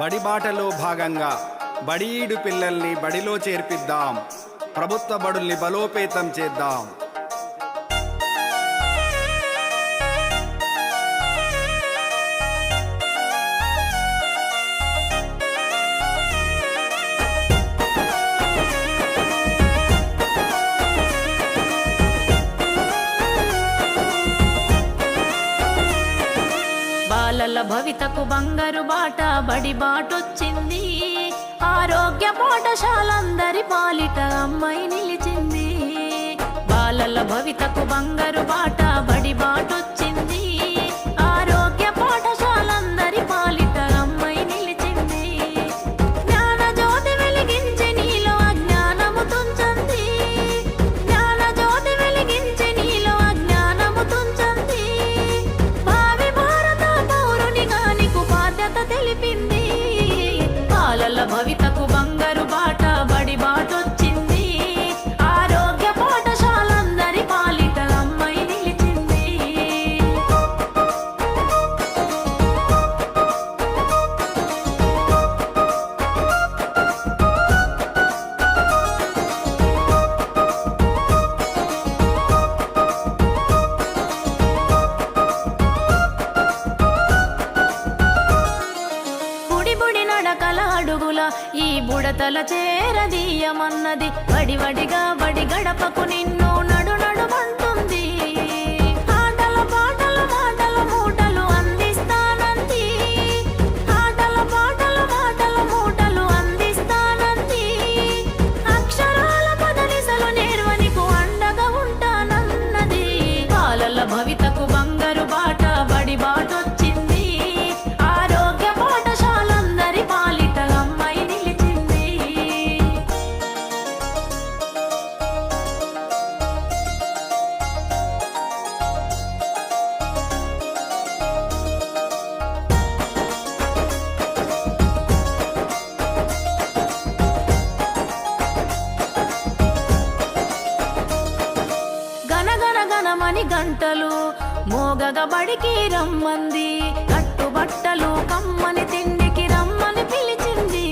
బడి బాటలో భాగంగా బడిఈడు పిల్లల్ని బడిలో చేర్పిద్దాం, ప్రభుత్వ బడుల్ని బలోపేతం చేద్దాం. బాలల భవితకు బంగారు బాట బడి బాటొచ్చింది. ఆరోగ్య పాఠశాలందరి పాలిట అమ్మాయి నిలిచింది. బాలల భవితకు బంగారు బాట బడి బాటొచ్చింది. ఆరోగ్య పాఠశాలందరి పాలిట అమ్మాయి నిలిచింది. జ్ఞాన జ్యోతి వెలిగించి నీలో అజ్ఞానము తుంచండి. జ్ఞాన జ్యోతి వెలిగించి నీలో అజ్ఞానము తుంచండి. భావి భారత పౌరునిగా నీకు బాధ్యత తెలిపింది. బాలల భవితకు బంగారు బాట బడి బాటొచ్చింది. ఆరోగ్య పాఠశాలందరి పాలిట అమ్మాయి నిలిచింది. బుడి బుడి నడకల అడుగుల ఈ బుడతల చేరదీయమన్నది. వడివడిగా బడి గడపకు నిన్ను నడు నడుమంటుంది. ఆటల పాటల మాటల మూటలు అందిస్తానంది. ఆటల పాటల మాటల మూటలు అందిస్తానంది. అక్షరాల పదనిసలు నేర్వనికు అండగా ఉంటానన్నది. బాలల భవితకు బంగారు బాట బడి బాటొచ్చింది. ఆరోగ్య పాఠశాలందరి పాలిట అమ్మాయి నిలిచింది. గనగన గనమని గంటలు మోగగ బడికి రమ్మంది. కట్టుబట్టలు కమ్మని తిండికి రమ్మని పిలిచింది.